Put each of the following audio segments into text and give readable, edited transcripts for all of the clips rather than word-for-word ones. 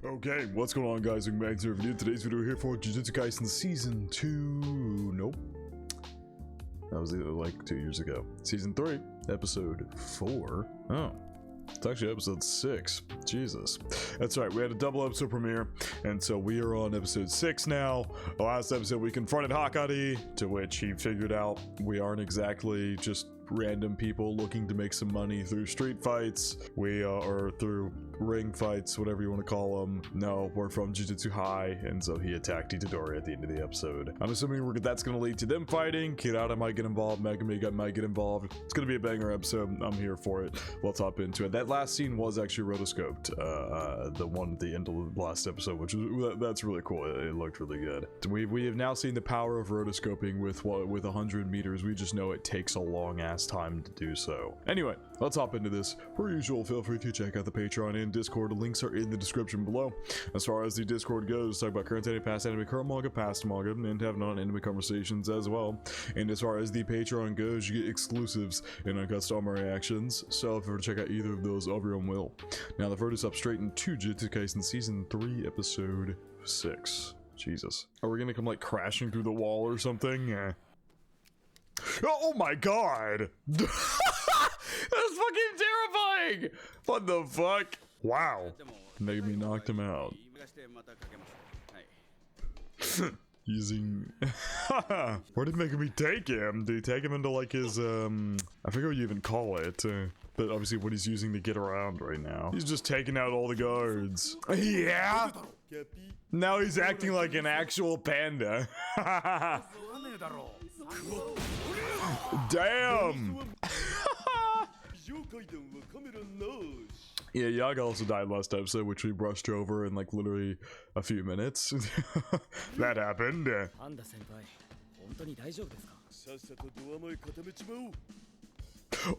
Okay, what's going on, guys? Welcome back to our video. Today's video here for Jujutsu Kaisen Season 2. Nope. That was like 2 years ago. Season 3, Episode 4. Oh. It's actually Episode 6. Jesus. That's right, we had a double episode premiere, and so we are on Episode 6 now. The last episode we confronted Hakari, to which he figured out we aren't exactly just random people looking to make some money through street fights. We are through ring fights, whatever you want to call them. No, we're from Jujutsu High, and so he attacked Itadori at the end of the episode. I'm assuming that's going to lead to them fighting. Kirara might get involved, Megumi might get involved. It's going to be a banger episode. I'm here for it. Let's hop into it. That last scene was actually rotoscoped, the one at the end of the last episode, which was, that's really cool. It looked really good. We have now seen the power of rotoscoping with 100 meters. We just know it takes a long ass time to do so. Anyway, let's hop into this. Per usual, feel free to check out the Patreon and Discord. The links are in the description below. As far as the Discord goes, talk about current anime, past anime, current manga, past manga, and have non-anime conversations as well. And as far as the Patreon goes, you get exclusives and uncut Star reactions. So if you were to check out either of those, of your own will. Now the verdict up straight into Jujutsu Kaisen Season 3, Episode 6. Jesus. Are we gonna come like crashing through the wall or something? Oh my god! That's fucking terrifying! What the fuck? Wow. Megumi knocked him out. Using... Where did Megumi take him? Did he take him into like his, I forget what you even call it. But obviously what he's using to get around right now. He's just taking out all the guards. Yeah? Now he's acting like an actual panda. Damn! Yeah, Yaga also died last episode, which we brushed over in like literally a few minutes. That happened.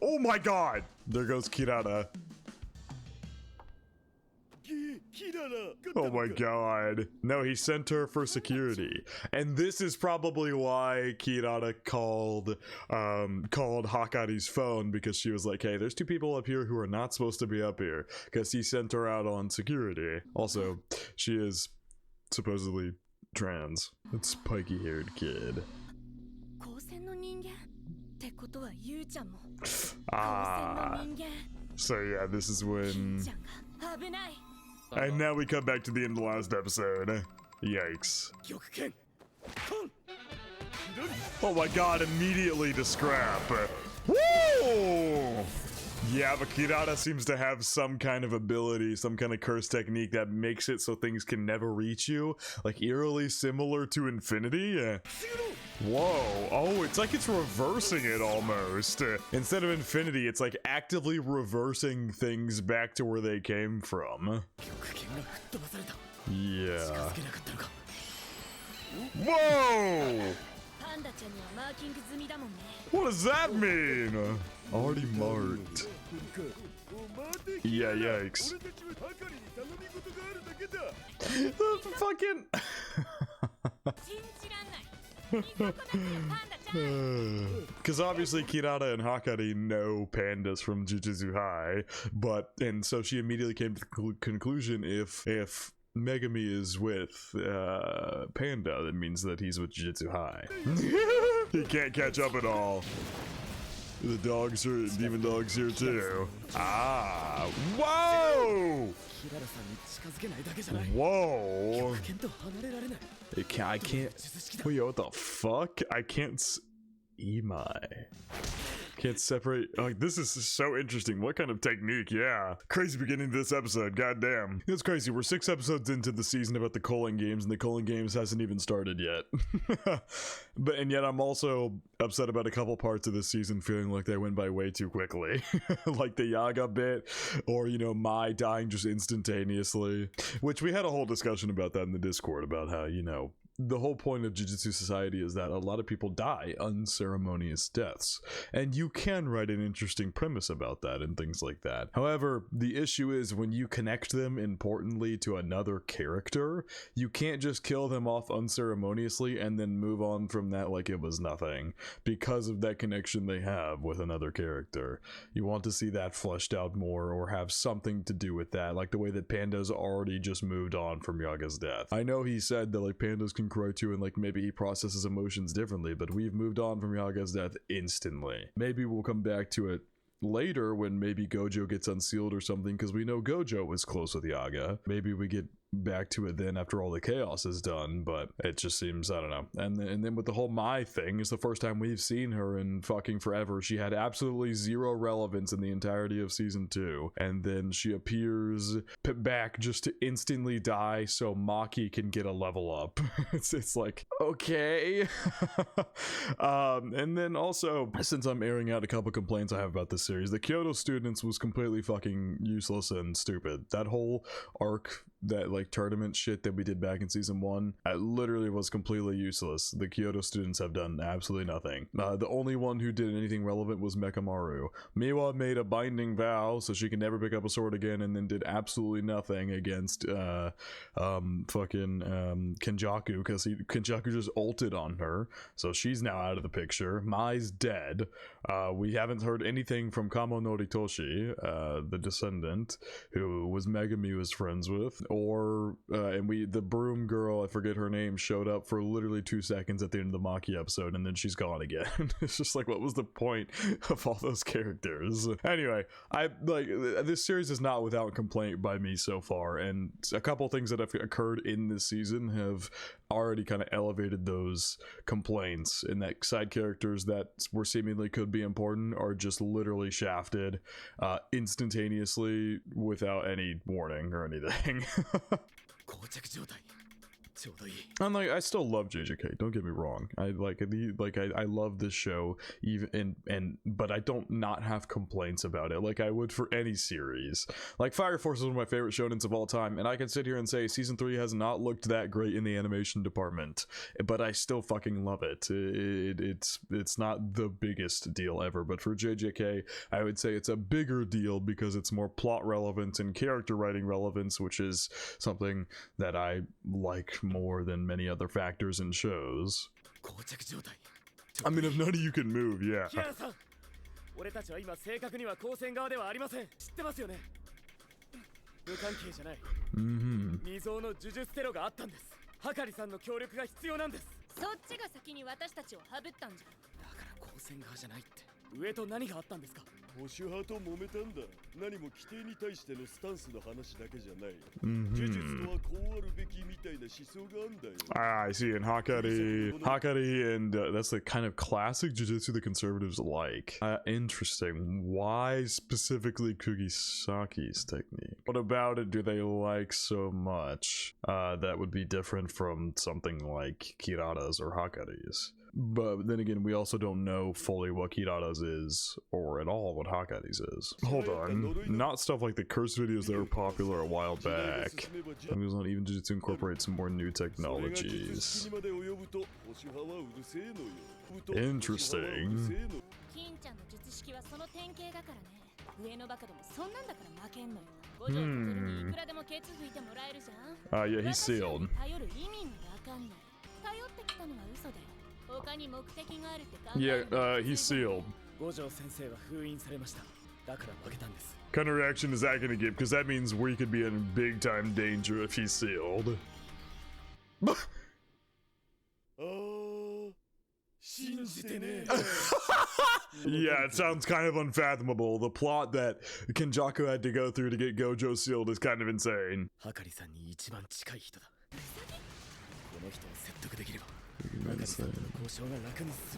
Oh my god! There goes Kirara. Oh my god. No, he sent her for security. And this is probably why Kirara called Hakari's phone, because she was like, hey, there's two people up here who are not supposed to be up here. Because he sent her out on security. Also, she is supposedly trans. It's spiky-haired kid. Ah. So yeah, this is when... And now we come back to the end of the last episode. Yikes. Oh my god, immediately to scrap. Woo! Yeah, but Kirara seems to have some kind of ability, some kind of curse technique that makes it so things can never reach you. Like eerily similar to Infinity. Whoa. Oh, it's like it's reversing it almost. Instead of Infinity, it's like actively reversing things back to where they came from. Yeah. Whoa! What does that mean? Already marked. Yeah, yikes. Fucking... Because obviously Kirara and Hakari know pandas from Jujutsu High, and so she immediately came to the conclusion if Megumi is with Panda, that means that he's with Jujutsu High. He can't catch up at all. The dogs are demon dogs here too. Ah! Whoa! Whoa! I can't. Wait, what the fuck? I can't. Imai. Can't separate. Like, this is so interesting. What kind of technique? Yeah. Crazy beginning to this episode. Goddamn. It's crazy. We're 6 episodes into the season about the Culling Games, and the Culling Games hasn't even started yet. And yet I'm also upset about a couple parts of this season feeling like they went by way too quickly. Like the Yaga bit, or, you know, Mai dying just instantaneously. Which we had a whole discussion about that in the Discord, about how, you know, the whole point of Jujutsu Society is that a lot of people die unceremonious deaths, and you can write an interesting premise about that and things like that. However, the issue is when you connect them importantly to another character, you can't just kill them off unceremoniously and then move on from that like it was nothing, because of that connection they have with another character. You want to see that fleshed out more, or have something to do with that, like the way that Panda's already just moved on from Yaga's death. I know he said that like pandas can cry too, and like maybe he processes emotions differently, but we've moved on from Yaga's death instantly. Maybe we'll come back to it later when maybe Gojo gets unsealed or something, because we know Gojo was close with Yaga. Maybe we get back to it then after all the chaos is done, but it just seems, I don't know. And then with the whole Mai thing, it's the first time we've seen her in fucking forever. She had absolutely zero relevance in the entirety of season 2, and then she appears back just to instantly die so Maki can get a level up. it's like, okay. And then also, since I'm airing out a couple complaints I have about this series, the Kyoto Students was completely fucking useless and stupid. That whole arc, that like tournament shit that we did back in season 1, literally was completely useless. The Kyoto Students have done absolutely nothing. The only one who did anything relevant was Mekamaru. Miwa made a binding vow so she can never pick up a sword again, and then did absolutely nothing against Kenjaku, because Kenjaku just ulted on her, so she's now out of the picture. Mai's dead. We haven't heard anything from Kamo Noritoshi, the descendant, who was Megumi was friends with, or the broom girl, I forget her name, showed up for literally 2 seconds at the end of the Maki episode, and then she's gone again. It's just like, what was the point of all those characters? Anyway, I like, this series is not without complaint by me so far, and a couple things that have occurred in this season have already kind of elevated those complaints, in that side characters that were seemingly could be important are just literally shafted instantaneously without any warning or anything. I'm like, I still love JJK, don't get me wrong. I I love this show, even but I don't not have complaints about it like I would for any series. Like Fire Force is one of my favorite shonens of all time, and I can sit here and say season 3 has not looked that great in the animation department, but I still fucking love it. It's not the biggest deal ever, but for JJK I would say it's a bigger deal because it's more plot relevant and character writing relevance, which is something that I like more than many other factors in shows. I mean, if none of you can move, yeah. Ah, I see. And Hakari, and that's the kind of classic Jujutsu the conservatives like. Interesting. Why specifically Kugisaki's technique? What about it do they like so much that would be different from something like Kirara's or Hakari's? But then again, we also don't know fully what Kirara's is, or at all what Hakari's is. Hold on. Not stuff like the curse videos that were popular a while back. I'm just not even Jujutsu incorporate some more new technologies. Interesting. Yeah, he's sealed. Yeah, he's sealed. What kind of reaction is that gonna get? Because that means we could be in big time danger if he's sealed. Yeah, it sounds kind of unfathomable. The plot that Kenjaku had to go through to get Gojo sealed is kind of insane.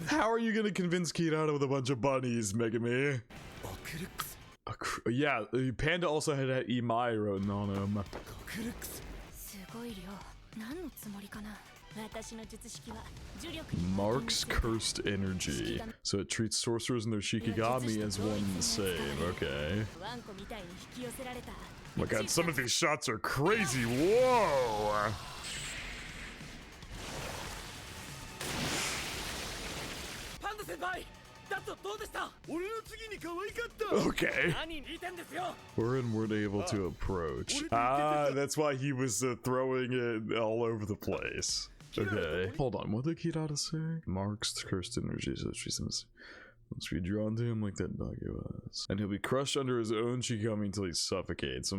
How are you gonna convince Kirara with a bunch of bunnies, Megumi? Yeah, Panda also had that Imai written on him. Mark's cursed energy. So it treats sorcerers and their Shikigami as one and the same. Okay. Oh my god, some of these shots are crazy. Whoa! Okay. Weren't able to approach. Ah, that's why he was throwing it all over the place. Okay. Hold on, what did Kirara say? Marks the cursed energies of Jesus. Must be drawn to him like that dog was. And he'll be crushed under his own Shikigami until he suffocates.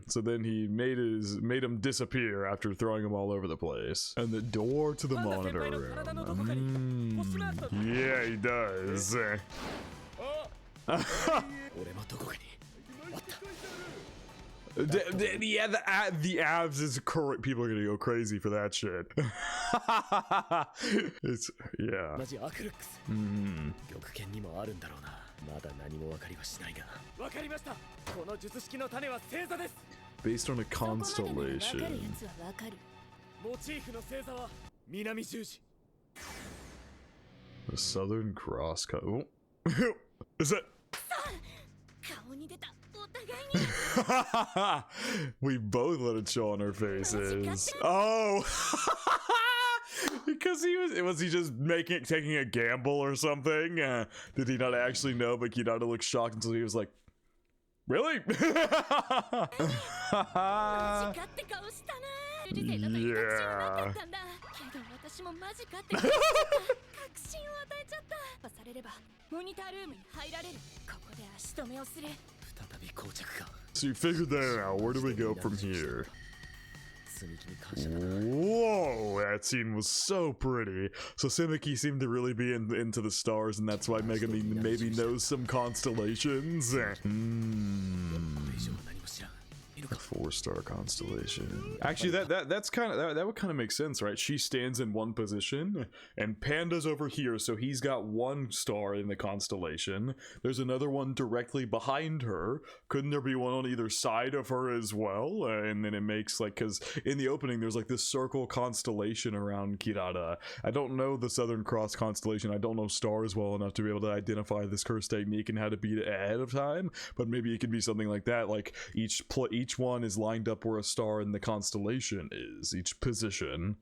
So then he made him disappear after throwing him all over the place. And the door to the monitor room. Yeah, he does. Yeah, the abs is correct. People are gonna go crazy for that shit. It's, yeah. Based on a constellation. The Southern Cross. Oh. Is that? We both let it show on our faces. Oh. Because was he just taking a gamble or something? Did he not actually know? But Kirara looked shocked until he was like, "Really?" Yeah. So you figured that out. Where do we go from here? Whoa, that scene was so pretty. So Simiki seemed to really be into the stars, and that's why Megumi maybe knows some constellations. A 4-star constellation. Actually, that's kind of that would kind of make sense, right? She stands in one position, and Panda's over here, so he's got 1 star in the constellation. There's another one directly behind her. Couldn't there be one on either side of her as well? And then it makes like, because in the opening there's like this circle constellation around Kirara. I don't know the Southern Cross constellation. I don't know stars well enough to be able to identify this curse technique and how to beat it ahead of time. But maybe it could be something like that. Like each one is lined up where a star in the constellation is, each position.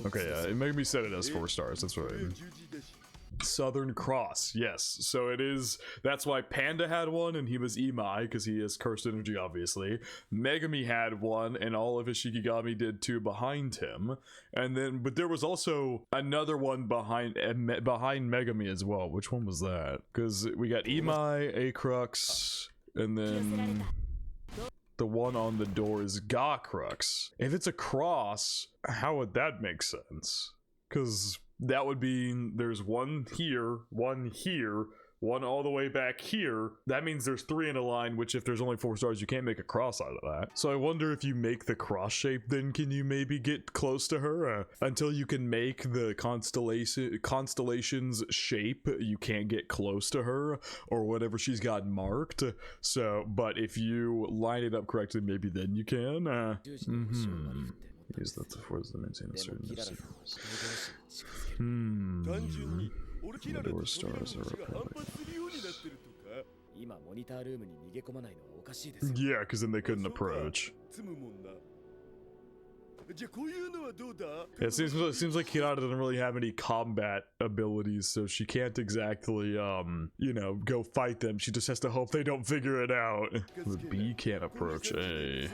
Okay, yeah, it made me set it as 4 stars, that's right. Southern Cross, yes. So it is, that's why Panda had one and he was Imai, because he has cursed energy, obviously. Megumi had one and all of his Shikigami did 2 behind him. And then, but there was also another one behind Megumi as well. Which one was that? Because we got Imai, Acrux, and then the one on the door is Gakrux. If it's a cross, how would that make sense? Because that would be, there's one here, one all the way back here. That means there's 3 in a line, which if there's only 4 stars, you can't make a cross out of that. So I wonder if you make the cross shape, then can you maybe get close to her? Until you can make the constellation's shape, you can't get close to her, or whatever she's got marked. So, but if you line it up correctly, maybe then you can. Use that towards the maintain a certain distance. The door stars are yeah, because then they couldn't approach. It seems like Kirara doesn't really have any combat abilities, so she can't exactly, you know, go fight them. She just has to hope they don't figure it out. The bee can't approach A.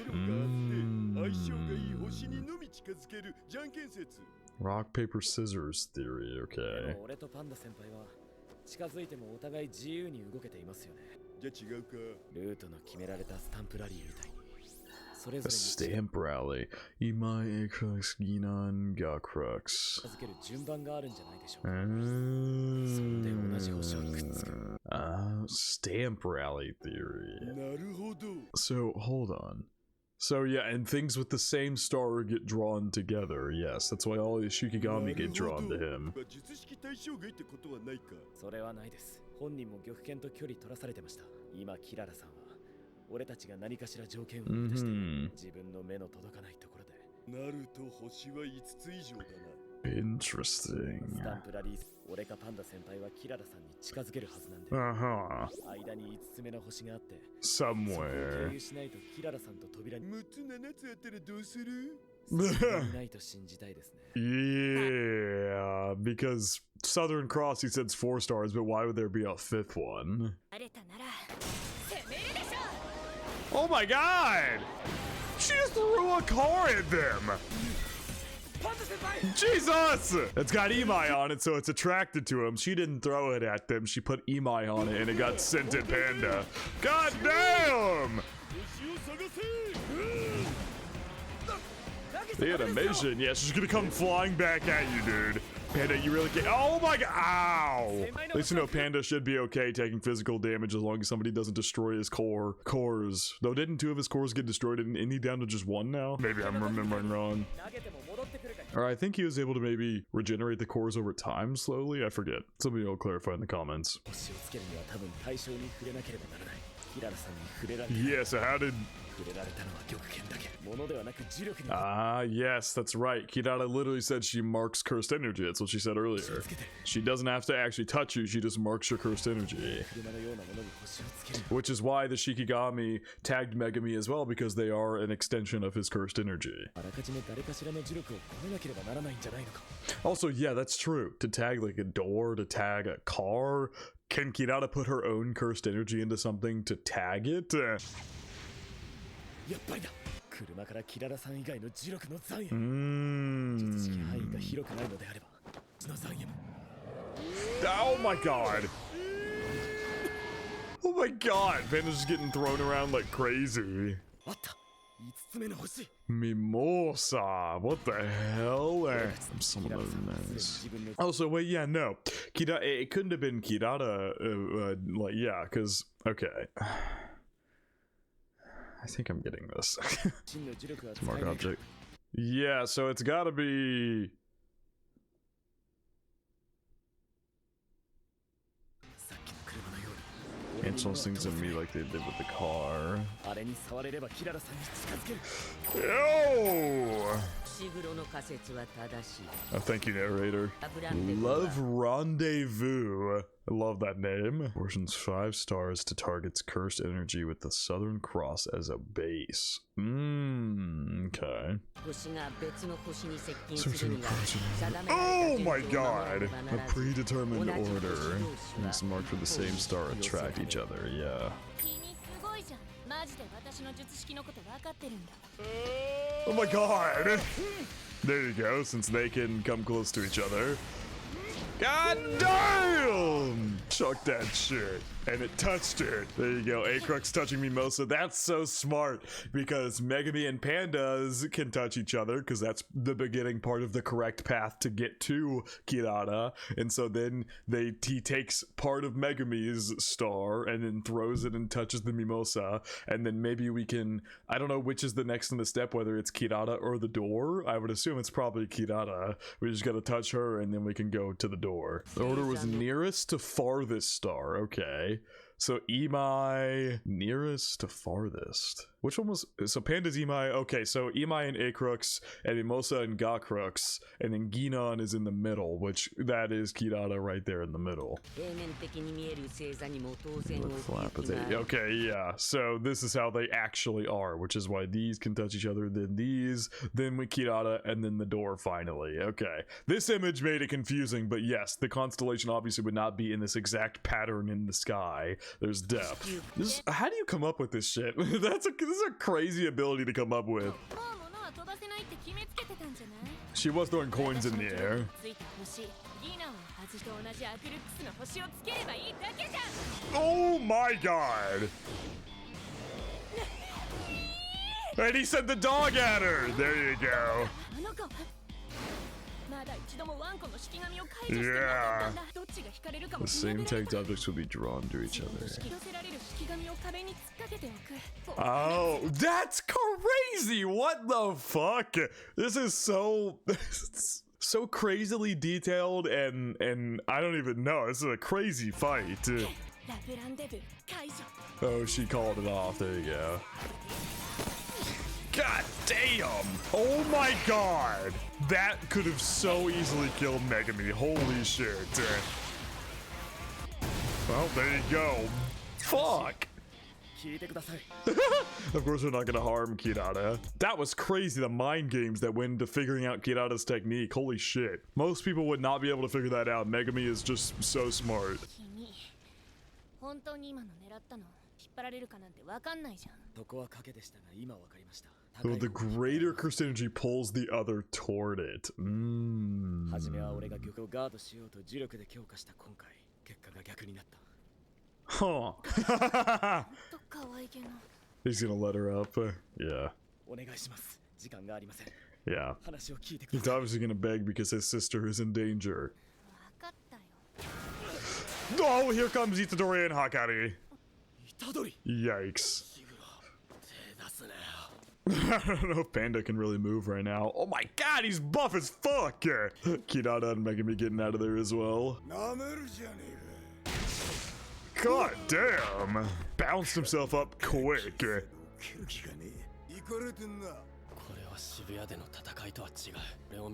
Rock, paper, scissors theory, okay. A stamp rally. Imai, Acrux, Ginan, Gakrux. Stamp rally theory. So, hold on. So yeah, and things with the same star get drawn together, yes. That's why all these Shikigami get drawn to him. Interesting. Uh-huh. Somewhere. Yeah, because Southern Cross, he says 4 stars, but why would there be a 5th one? Oh my god! She just threw a car at them! Jesus! It's got Imai on it, so it's attracted to him. She didn't throw it at them. She put Imai on it, and it got sent at Panda. God damn! The animation, yeah, she's gonna come flying back at you, dude. Panda, you really can't. Oh my god! Ow! At least you know Panda should be okay taking physical damage as long as somebody doesn't destroy his cores. Though, didn't 2 of his cores get destroyed? Isn't he down to just 1 now? Maybe I'm remembering wrong. Or I think he was able to maybe regenerate the cores over time slowly. I forget. Somebody will clarify in the comments. Yeah, so how did... yes, that's right. Kirara literally said she marks cursed energy. That's what she said earlier. She doesn't have to actually touch you, she just marks your cursed energy. Which is why the Shikigami tagged Megumi as well, because they are an extension of his cursed energy. Also, yeah, that's true. To tag like a door, to tag a car. Can Kirara put her own cursed energy into something to tag it? Oh my god! Oh my god! Panda's just getting thrown around like crazy. Mimosa! What the hell? I'm someone nice. Also, wait, yeah, no. It couldn't have been Kirara, like, yeah, because, okay. I think I'm getting this. Mark object. Yeah, so it's gotta be... Cancel things on me like they did with the car. Yo! Oh, thank you, narrator. Love Rendezvous. I love that name. Portions 5 stars to target's cursed energy with the Southern Cross as a base. Okay. Oh my god! A predetermined order. It's marked with the same star attract each other, yeah. Oh my god! There you go, since they can come close to each other. God damn! Chuck that shit. And it touched it. There you go. Acrux touching Mimosa. That's so smart because Megumi and Pandas can touch each other because that's the beginning part of the correct path to get to Kirara. And so then he takes part of Megumi's star and then throws it and touches the Mimosa. And then maybe we can, I don't know which is the next in the step, whether it's Kirara or the door. I would assume it's probably Kirara. We just gotta touch her and then we can go to the door. The order was nearest to farthest star. Okay. So Imai nearest to farthest. Which one was, so Panda's Imai, okay, so Imai and Acrux, and Mimosa and Gakrux, and then Ginon is in the middle, which that is Kirara right there in the middle. Okay, yeah, so this is how they actually are, which is why these can touch each other, then these, then with Kirara, and then the door finally. Okay, this image made it confusing, but yes, the constellation obviously would not be in this exact pattern in the sky. There's depth. How do you come up with this shit? This is a crazy ability to come up with. She was throwing coins in the air. Oh my god! And he sent the dog at her! There you go. Yeah. The same tagged objects will be drawn to each other. Oh, that's crazy! What the fuck? This is so so crazily detailed and I don't even know. This is a crazy fight. Oh, she called it off. There you go. God Damn! Oh my god! That could have so easily killed Megumi. Holy shit. Well, there you go. Fuck! Of course we're not gonna harm Kirara. That was crazy, the mind games that went into figuring out Kirara's technique. Holy shit. Most people would not be able to figure that out. Megumi is just so smart. So the greater curse energy pulls the other toward it. Huh. He's gonna let her up. Yeah. Yeah. He's obviously gonna beg because his sister is in danger. Oh, here comes Itadori and Hakari. Yikes. I don't know if Panda can really move right now. Oh my god, he's buff as fuck! Kirara and Megumi getting out of there as well. God damn! Bounced himself up quick.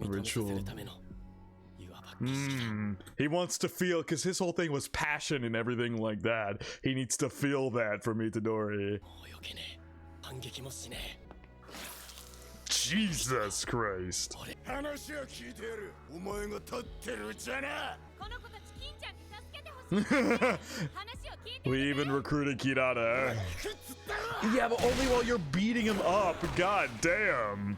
Ritual. He wants to feel, because his whole thing was passion and everything like that. He needs to feel that from Itadori. Jesus Christ. We even recruited Kirara. Yeah, but only while you're beating him up. God damn.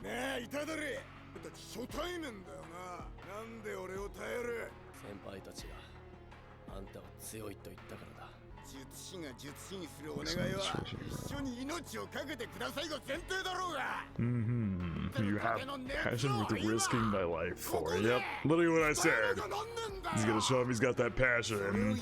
You have passion worth risking my life for. Yep, literally what I said. He's gonna show him he's got that passion.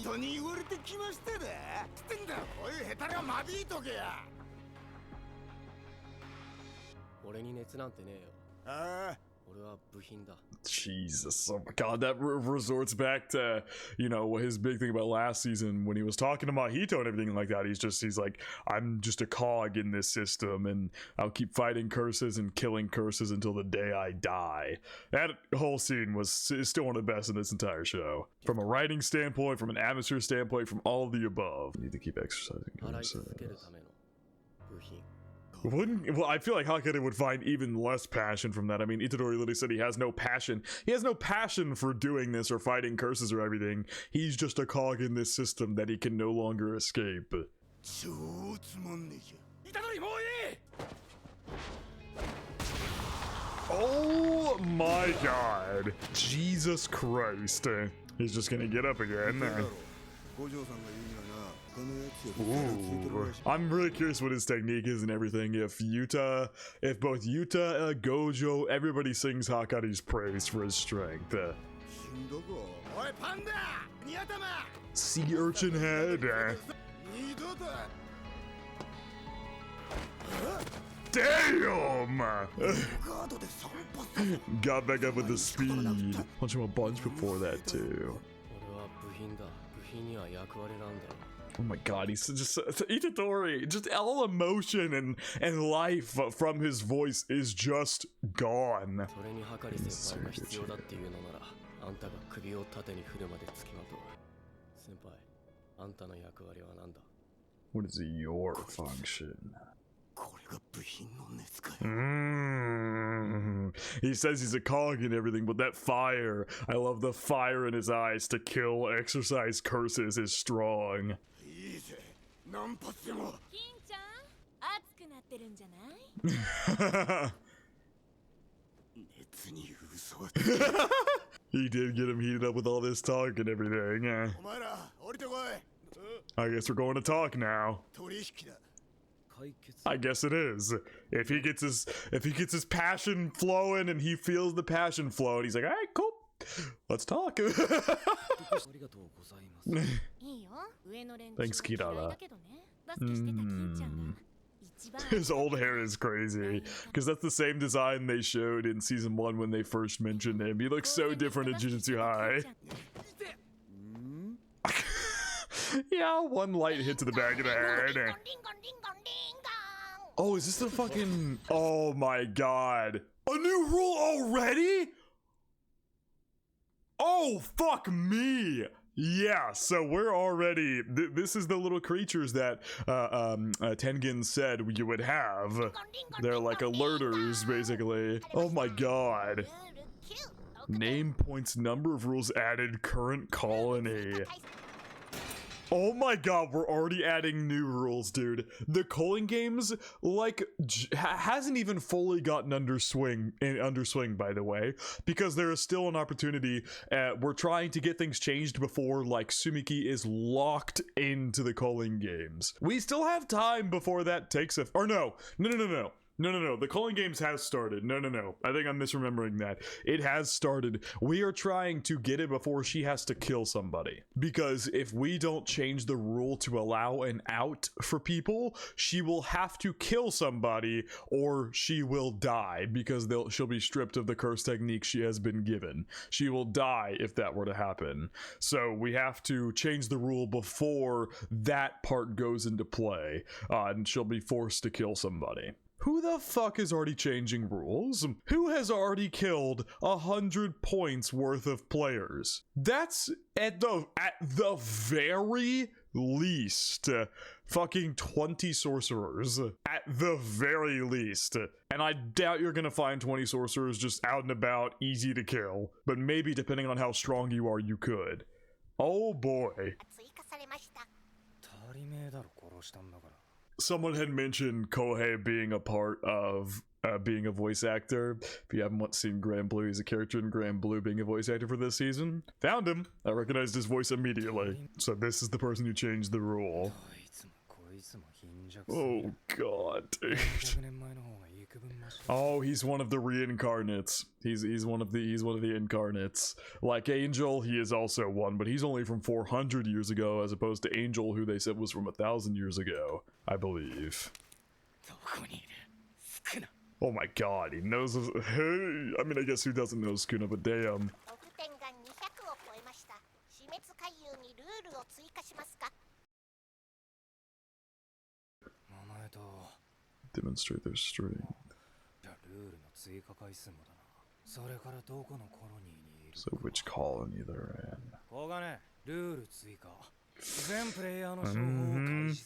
Jesus, oh my god, that resorts back to, you know, his big thing about last season when he was talking to Mahito and everything like that. He's like, I'm just a cog in this system and I'll keep fighting curses and killing curses until the day I die. That whole scene is still one of the best in this entire show. From a writing standpoint, from an atmosphere standpoint, from all of the above. Need to keep exercising. Well, I feel like Hakari would find even less passion from that. I mean, Itadori literally said he has no passion. He has no passion for doing this or fighting curses or everything. He's just a cog in this system that he can no longer escape. Oh my god. Jesus Christ. He's just gonna get up again. Ooh. I'm really curious what his technique is and everything. If both Yuta, Gojo, everybody sings Hakari's praise for his strength. Sea urchin head. Damn! Got back up with the speed. Punch him a bunch before that too. Oh my god, he's just Itadori, just all emotion and life from his voice is just gone. What is your function? He says he's a cog and everything, but that fire, I love the fire in his eyes to kill exercise curses is strong. He did get him heated up with all this talk and everything. I guess we're going to talk now. I guess it is. If he gets his passion flowing and he feels the passion flow and he's like, all right, cool, let's talk. Thanks, Kirara. His old hair is crazy because that's the same design they showed in season 1 when they first mentioned him. He looks so different in Jujutsu High. Yeah, one light hit to the back of the head. Oh, is this the fucking... Oh my god. A new rule already? Oh, fuck me. Yeah, so we're already... this is the little creatures that Tengen said you would have. They're like alerters, basically. Oh my god. Name points, number of rules added, current colony. Oh my god, we're already adding new rules, dude. The Culling games, like, hasn't even fully gotten under swing, by the way, because there is still an opportunity. We're trying to get things changed before, like, Sumiki is locked into the Culling games. We still have time before that takes a... Or no. No, the Culling games has started. No. I think I'm misremembering that. It has started. We are trying to get it before she has to kill somebody. Because if we don't change the rule to allow an out for people, she will have to kill somebody or she will die because she'll be stripped of the curse technique she has been given. She will die if that were to happen. So we have to change the rule before that part goes into play. And she'll be forced to kill somebody. Who the fuck is already changing rules? Who has already killed 100 points worth of players? That's at the very least fucking 20 sorcerers. At the very least. And I doubt you're gonna find 20 sorcerers just out and about, easy to kill. But maybe depending on how strong you are, you could. Oh boy. Someone had mentioned Kohei being a part of being a voice actor. If you haven't seen Grand Blue, he's a character in Grand Blue being a voice actor for this season. Found him. I recognized his voice immediately. So this is the person who changed the rule. Oh god, dude. Oh, he's one of the reincarnates. He's one of the incarnates. Like Angel, he is also one, but he's only from 400 years ago, as opposed to Angel, who they said was from 1,000 years ago, I believe. Oh my god, he knows his, I mean, I guess who doesn't know Sukuna, but damn. Demonstrate their strength. So which colony they're in?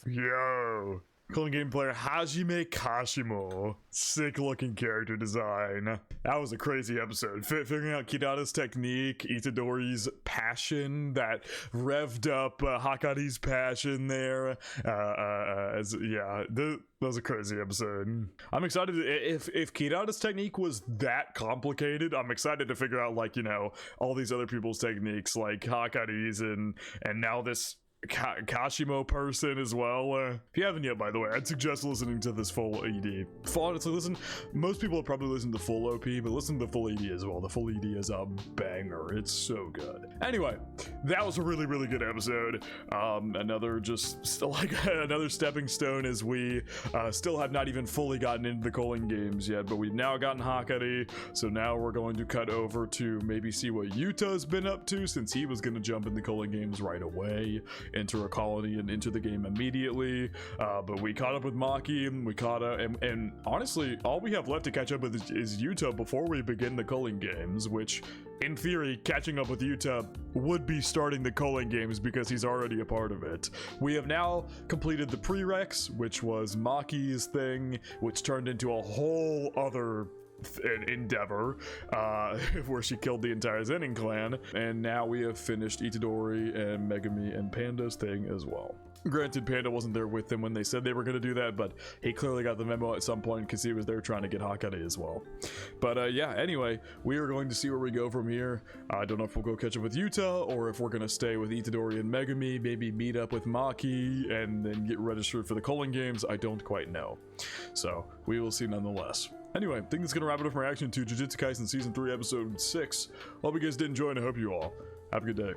Yo! Culling game player Hajime Kashimo. Sick looking character design. That was a crazy episode. Figuring out Kirara's technique, Itadori's passion that revved up Hakari's passion there. That was a crazy episode. I'm excited if Kirara's technique was that complicated, I'm excited to figure out, like, you know, all these other people's techniques, like Hakari's and now this Kashimo person as well. If you haven't yet, by the way, I'd suggest listening to this full ED. Honestly, listen, most people have probably listened to full OP, but listen to the full ED as well. The full ED is a banger. It's so good. Anyway, that was a really, really good episode. Another just like another stepping stone, as we still have not even fully gotten into the Culling games yet, but we've now gotten Hakari, so now we're going to cut over to maybe see what Yuta's been up to, since he was going to jump in the Culling games right away, enter a colony and enter the game immediately. But we caught up with Maki, and honestly, all we have left to catch up with is Yuta before we begin the Culling games, which in theory, catching up with Yuta would be starting the Culling games because he's already a part of it. We have now completed the prereqs, which was Maki's thing, which turned into a whole other endeavor where she killed the entire Zenin clan, and now we have finished Itadori and Megumi and Panda's thing as well. Granted, Panda wasn't there with them when they said they were going to do that, but he clearly got the memo at some point because he was there trying to get Hakari as well. But yeah, anyway, we are going to see where we go from here. I don't know if we'll go catch up with Yuta or if we're going to stay with Itadori and Megumi, maybe meet up with Maki and then get registered for the Culling games. I don't quite know. So we will see nonetheless. Anyway, I think that's going to wrap it up my reaction to Jujutsu Kaisen Season 3 Episode 6. Hope you guys did enjoy, and I hope you all have a good day.